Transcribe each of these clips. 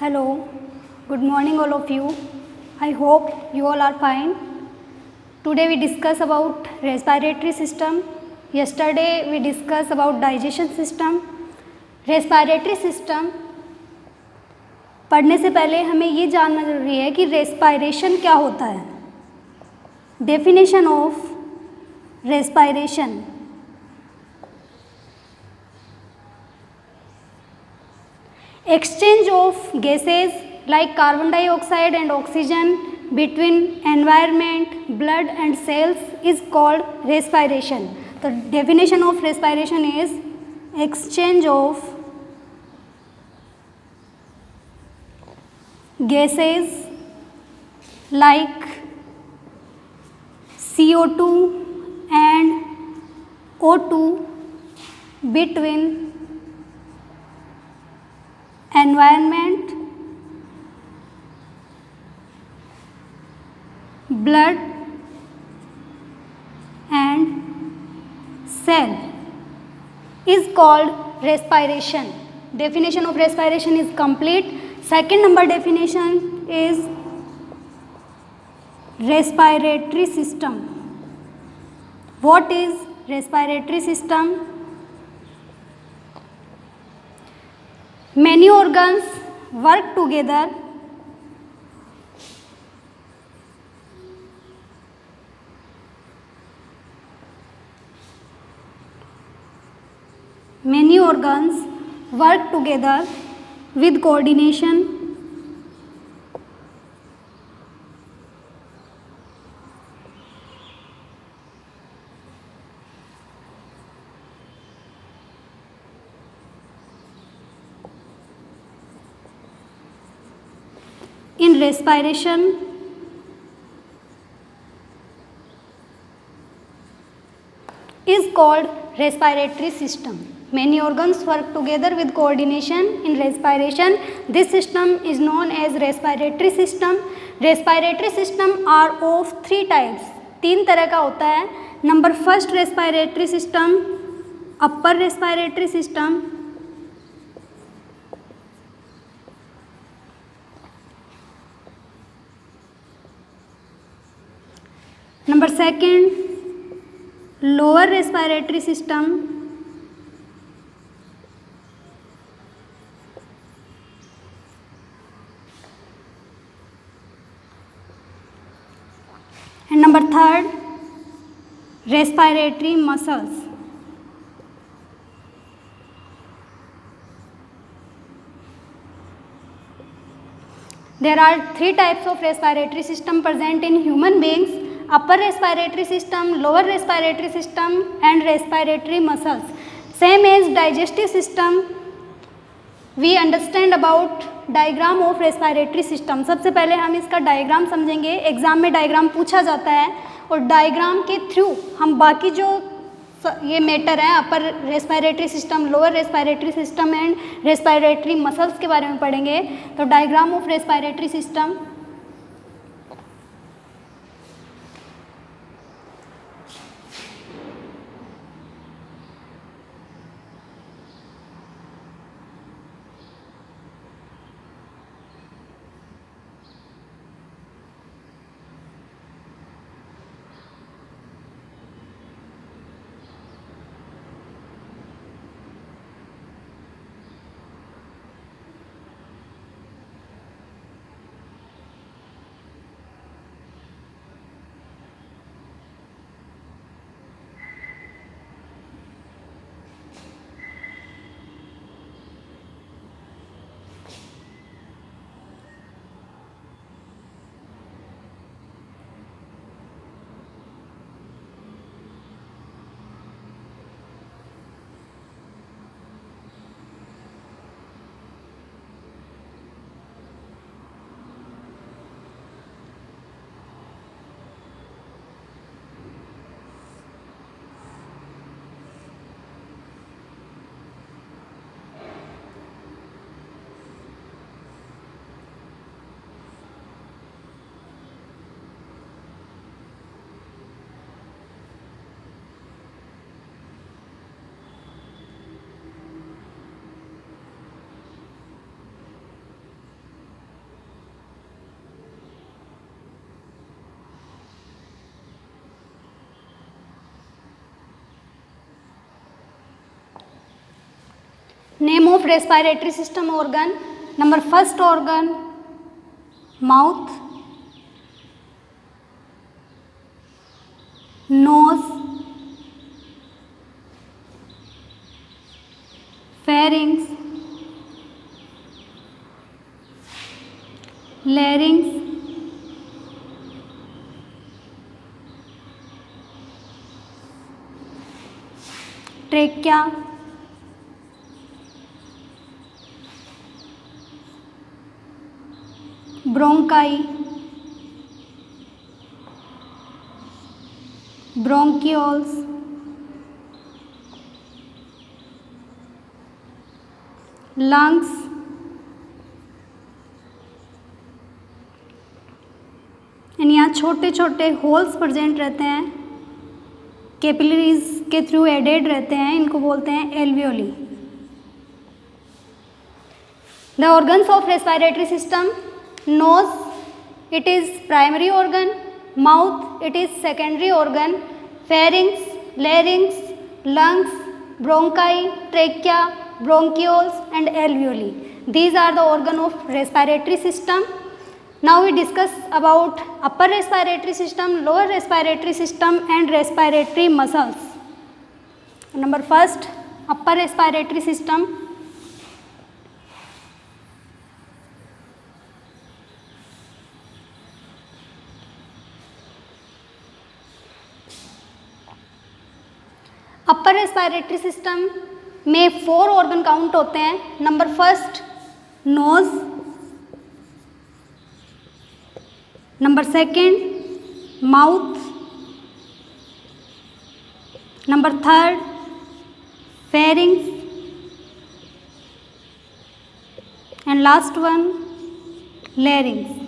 Hello, good morning all of you. I hope you all are fine. Today we discuss about respiratory system. Yesterday we discussed about digestion system. Respiratory system पढ़ने से पहले हमें ये जानना ज़रूरी है कि रेस्पायरेशन क्या होता है. Definition of respiration. Exchange of gases like carbon dioxide and oxygen between environment, blood and cells is called respiration. The definition of respiration is exchange of gases like CO2 and O2 between environment, blood and cell is called respiration. Definition of respiration is complete. Second number definition is respiratory system. What is respiratory system? Many organs work together with coordination. In respiration, is called respiratory system. Many organs work together with coordination in respiration. This system is known as respiratory system. Respiratory system are of three types. तीन तरह का होता है. Number first respiratory system, upper respiratory system, number second lower respiratory system, and number third respiratory muscles. There are three types of respiratory system present in human beings: upper respiratory system, lower respiratory system and respiratory muscles. Same as digestive system, we understand about diagram of respiratory system. सबसे पहले हम इसका diagram समझेंगे. Exam में diagram पूछा जाता है और डायग्राम के थ्रू हम बाकी जो ये मैटर है upper respiratory system, lower respiratory system and respiratory muscles के बारे में पढ़ेंगे. तो diagram of respiratory system. Name of respiratory system organ. Number first organ mouth, nose, pharynx, larynx, trachea, bronchi, bronchioles, lungs, and यहाँ छोटे छोटे holes present रहते हैं, कैपिलरीज के थ्रू एडेड रहते हैं, इनको बोलते हैं alveoli. The organs of respiratory system: nose, it is primary organ. Mouth, it is secondary organ. Pharynx, larynx, lungs, bronchi, trachea, bronchioles and alveoli. These are the organ of respiratory system. Now we discuss about upper respiratory system, lower respiratory system and respiratory muscles. Number first, upper respiratory system. Upper respiratory system में 4 organ count होते हैं. Number first nose, number second mouth, number third pharynx and last one larynx.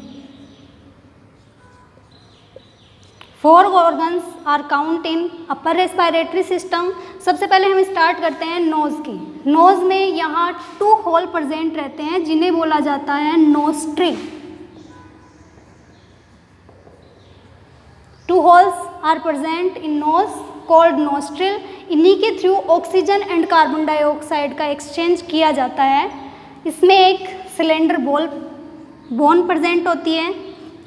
4 organs are count in upper respiratory system. सबसे पहले हम start करते हैं nose की. Nose में यहाँ 2 होल प्रेजेंट रहते हैं जिन्हें बोला जाता है nostril. 2 holes are present in nose called nostril. इन्हीं के through oxygen and carbon dioxide का एक्सचेंज किया जाता है. इसमें एक सिलेंडर बोन प्रेजेंट होती है.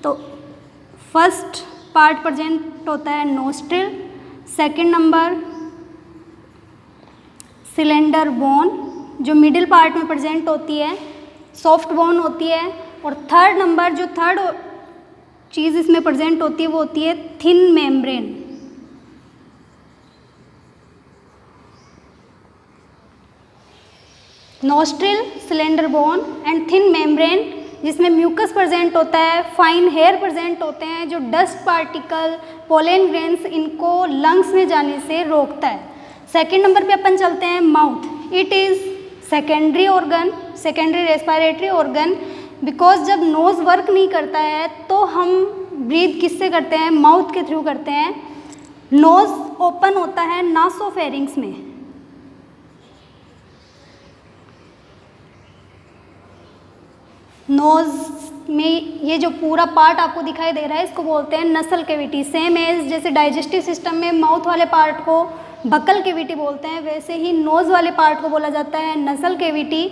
तो फर्स्ट पार्ट प्रेजेंट होता है nostril, second number cylinder bone जो मिडिल पार्ट में प्रेजेंट होती है, सॉफ्ट बोन होती है. और थर्ड नंबर जो थर्ड चीज़ इसमें प्रेजेंट होती है वो होती है thin membrane. Nostril, cylinder bone and thin membrane जिसमें म्यूकस प्रेजेंट होता है, फाइन हेयर प्रेजेंट होते हैं जो डस्ट पार्टिकल, पोलन ग्रेन्स इनको लंग्स में जाने से रोकता है. सेकेंड नंबर पे अपन चलते हैं mouth. It is secondary organ, secondary respiratory organ. Because जब नोज़ वर्क नहीं करता है तो हम ब्रीथ किससे करते हैं? माउथ के थ्रू करते हैं. नोज़ ओपन होता है नासोफेरिंग्स में. नोज़ में ये जो पूरा पार्ट आपको दिखाई दे रहा है इसको बोलते हैं नसल कैविटी. सेम एज जैसे डाइजेस्टिव सिस्टम में माउथ वाले पार्ट को बकल कैविटी बोलते हैं, वैसे ही नोज़ वाले पार्ट को बोला जाता है नसल कैविटी.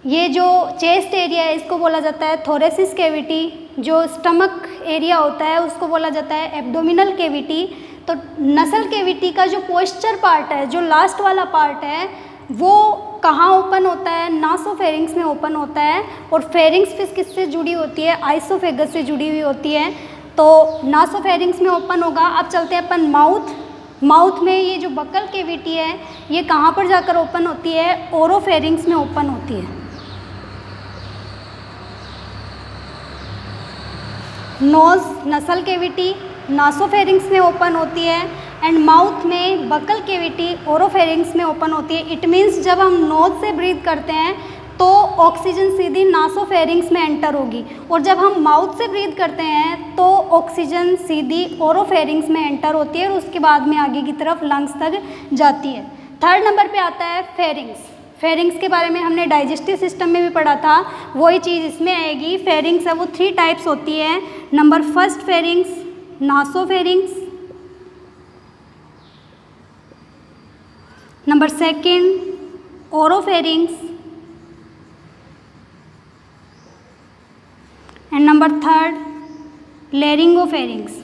ये जो चेस्ट एरिया है इसको बोला जाता है थोरेसिस कैविटी. जो स्टमक एरिया होता है उसको बोला जाता है एब्डोमिनल कैविटी. तो नसल कैविटी का जो पोस्चर पार्ट है, जो लास्ट वाला पार्ट है, वो कहाँ ओपन होता है? नासोफेरिंग्स में ओपन होता है. और फेरिंग्स फिर किससे जुड़ी होती है? आइसोफेगस से जुड़ी हुई होती है. तो नासोफेरिंग्स में ओपन होगा. अब चलते हैं अपन माउथ. माउथ में ये जो बकल कैविटी है ये कहाँ पर जाकर ओपन होती है? ओरोफेरिंग्स में ओपन होती है. नोज, नसल कैविटी, नासोफेरिंग्स में ओपन होती है एंड माउथ में बकल कैविटी ओरोफेरिंग्स में ओपन होती है. इट मीन्स जब हम नोज से ब्रीथ करते हैं तो ऑक्सीजन सीधी नासोफेरिंग्स में एंटर होगी और जब हम माउथ से ब्रीथ करते हैं तो ऑक्सीजन सीधी ओरोफेरिंग्स में एंटर होती है और उसके बाद में आगे की तरफ लंग्स तक जाती है. थर्ड नंबर पे आता है फेरिंग्स. फेरिंग्स के बारे में हमने डाइजेस्टिव सिस्टम में भी पढ़ा था, वही चीज़ इसमें आएगी. फेरिंग्स है वो 3 टाइप्स होती है. Number first pharynx nasopharynx, number second oropharynx, and number third laryngopharynx.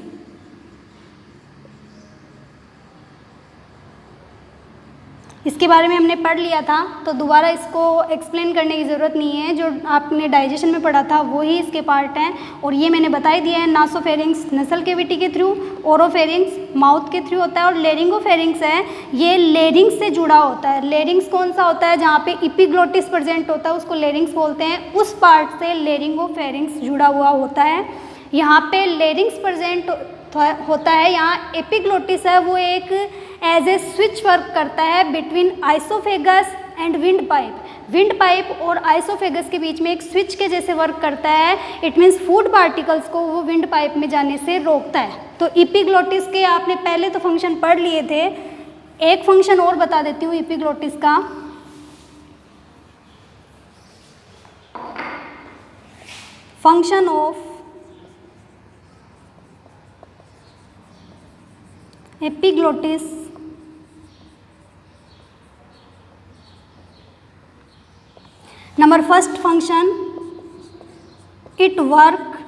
इसके बारे में हमने पढ़ लिया था, तो दोबारा इसको एक्सप्लेन करने की ज़रूरत नहीं है। जो आपने डाइजेशन में पढ़ा था वो ही इसके पार्ट हैं, और ये मैंने बता ही दिया है। नासोफेरिंग्स नसल कैविटी के थ्रू, ओरोफेरिंग्स माउथ के थ्रू होता है, और लेरिंगोफेरिंग्स है ये लेरिंग्स से जुड़ा होता है। लेरिंग्स कौन सा होता है? जहाँ पे इपिग्लोटिस प्रेजेंट होता है उसको लेरिंग्स बोलते हैं, उस पार्ट से लेरिंगोफेरिंग्स जुड़ा हुआ होता है। यहाँ पे लेरिंग्स प्रेजेंट होता है, यहाँ एपिग्लोटिस है वो एक एज ए स्विच वर्क करता है between oesophagus and wind pipe. Wind pipe और आइसोफेगस के बीच में एक स्विच के जैसे वर्क करता है। इट मीन्स फूड पार्टिकल्स को वो विंड पाइप में जाने से रोकता है। तो एपिग्लोटिस के आपने पहले तो फंक्शन पढ़ लिए थे, एक फंक्शन और बता देती हूँ एपिग्लोटिस का। Function of epiglottis number first function, it work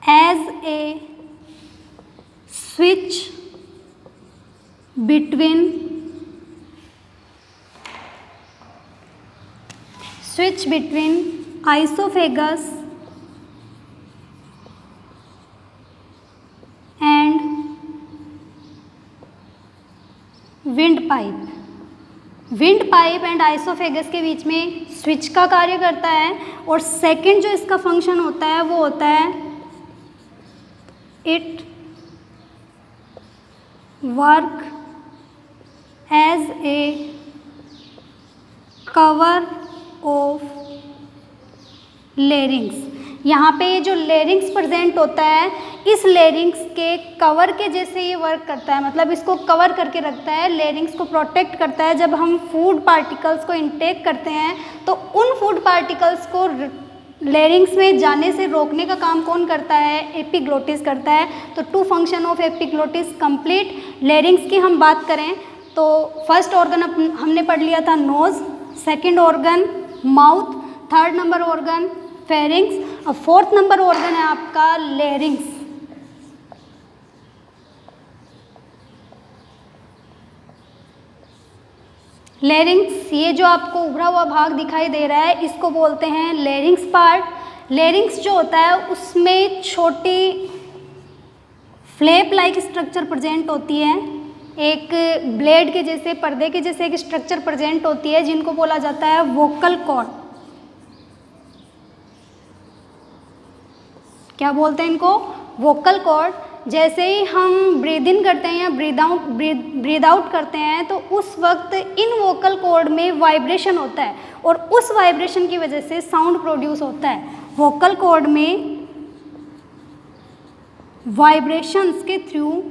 as a switch between oesophagus and wind pipe. Wind pipe and oesophagus के बीच में स्विच का कार्य करता है। और सेकंड जो इसका फंक्शन होता है वो होता है it work as a cover of larynx. यहाँ पे ये जो लेरिंग्स प्रेजेंट होता है, इस लेरिंग्स के कवर के जैसे ये वर्क करता है, मतलब इसको कवर करके रखता है, लेरिंग्स को प्रोटेक्ट करता है। जब हम फूड पार्टिकल्स को इनटेक करते हैं तो उन फूड पार्टिकल्स को लेरिंग्स में जाने से रोकने का काम कौन करता है? एपिग्लोटिस करता है। तो two function of epiglottis complete. Larynx की हम बात करें तो फर्स्ट ऑर्गन हमने पढ़ लिया था nose, second organ mouth, third number organ pharynx, और फोर्थ नंबर ऑर्गन है आपका लेरिंग्स। लेरिंग्स, ये जो आपको उभरा हुआ भाग दिखाई दे रहा है इसको बोलते हैं लेरिंग्स पार्ट। लेरिंग्स जो होता है उसमें छोटी फ्लैप लाइक स्ट्रक्चर प्रेजेंट होती है, एक ब्लेड के जैसे, पर्दे के जैसे एक स्ट्रक्चर प्रेजेंट होती है, जिनको बोला जाता है वोकल कॉर्ड। क्या बोलते हैं इनको? Vocal cord. जैसे ही हम ब्रीद इन करते हैं या ब्रीद आउट करते हैं तो उस वक्त इन वोकल कॉर्ड में वाइब्रेशन होता है, और उस वाइब्रेशन की वजह से साउंड प्रोड्यूस होता है। वोकल कॉर्ड में वाइब्रेशंस के थ्रू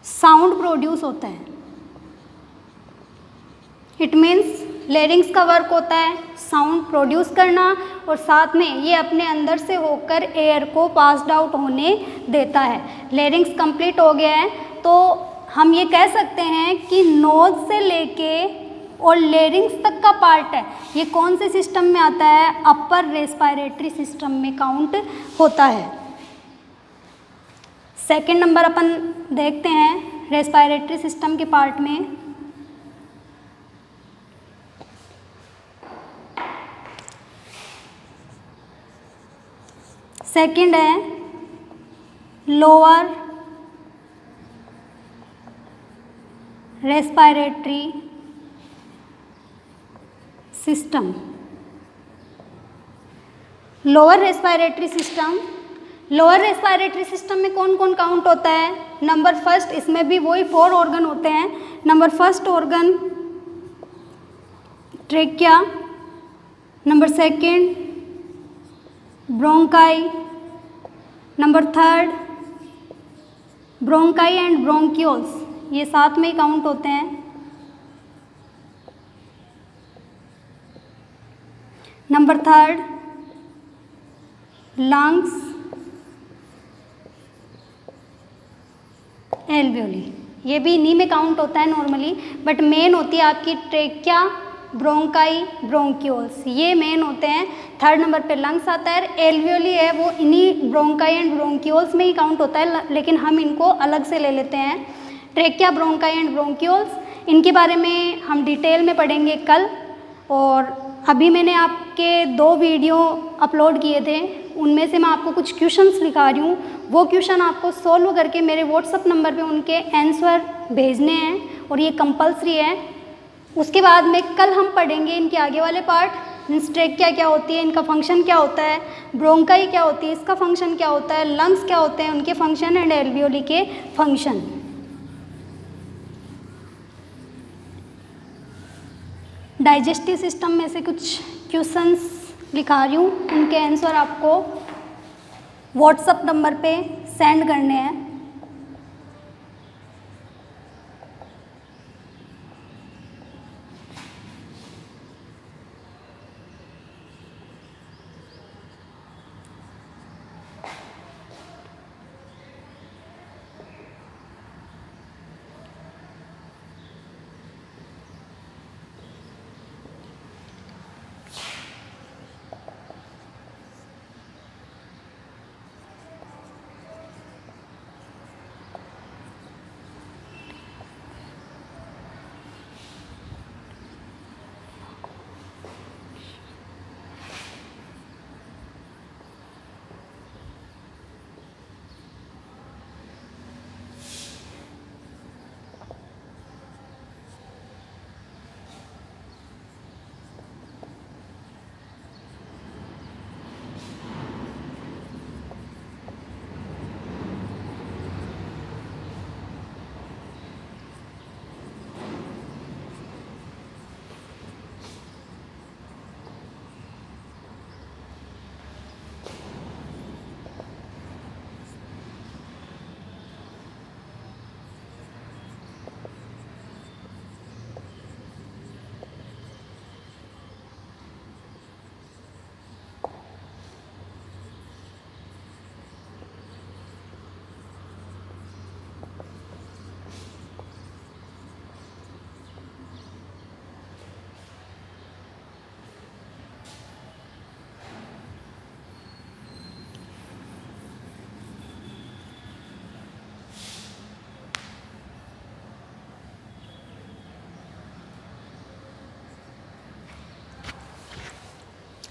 साउंड प्रोड्यूस होता है। इट मीन्स लेरिंग्स का वर्क होता है साउंड प्रोड्यूस करना, और साथ में ये अपने अंदर से होकर एयर को पास्ड आउट होने देता है। लेरिंग्स कंप्लीट हो गया है तो हम ये कह सकते हैं कि नोज से लेके और लेरिंग्स तक का पार्ट है, ये कौन से सिस्टम में आता है? अपर रेस्पिरेटरी सिस्टम में काउंट होता है। सेकेंड नंबर अपन देखते हैं रेस्पिरेटरी सिस्टम के पार्ट में। सेकेंड है lower respiratory system. Lower respiratory system, lower respiratory system में कौन कौन काउंट होता है? नंबर फर्स्ट, इसमें भी वही 4 ऑर्गन होते हैं। Number first organ trachea, number second bronchi, number third bronchi and bronchioles, ये साथ में ही काउंट होते हैं। नंबर थर्ड लंग्स, एल्वियोली, ये भी इन्हीं में काउंट होता है नॉर्मली, बट मेन होती है आपकी ट्रेकिया, ब्रोंकाई, ब्रोंक्यूल्स, ये मेन होते हैं। थर्ड नंबर पे लंग्स आता है। एल्वियोली है वो इन्हीं ब्रोंकाई एंड ब्रोंक्यूल्स में ही काउंट होता है, लेकिन हम इनको अलग से ले लेते हैं। ट्रेकिया, ब्रोंकाई एंड ब्रोंक्यूल्स, इनके बारे में हम डिटेल में पढ़ेंगे कल। और अभी मैंने आपके 2 वीडियो अपलोड किए थे, उनमें से मैं आपको कुछ क्वेश्चंस लिखा रही हूँ, वो क्वेश्चन आपको सॉल्व करके मेरे व्हाट्सअप नंबर पे उनके आंसर भेजने हैं और ये कंपलसरी है। उसके बाद में कल हम पढ़ेंगे इनके आगे वाले पार्ट, ट्रेकिया क्या होती है, इनका फंक्शन क्या होता है, ब्रोंकाई क्या होती है, इसका फंक्शन क्या होता है, लंग्स क्या होते हैं, उनके फंक्शन एंड एल्वियोली के फंक्शन। डाइजेस्टिव सिस्टम में से कुछ क्वेश्चंस लिखा रही हूँ, उनके आंसर आपको व्हाट्सएप नंबर पे सेंड करने हैं।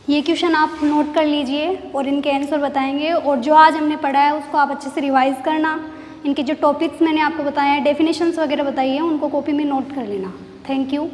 ये क्वेश्चन आप नोट कर लीजिए और इनके आंसर बताएंगे। और जो आज हमने पढ़ा है उसको आप अच्छे से रिवाइज करना। इनके जो टॉपिक्स मैंने आपको बताए हैं, डेफिनेशंस वगैरह बताई है, उनको कॉपी में नोट कर लेना। Thank you.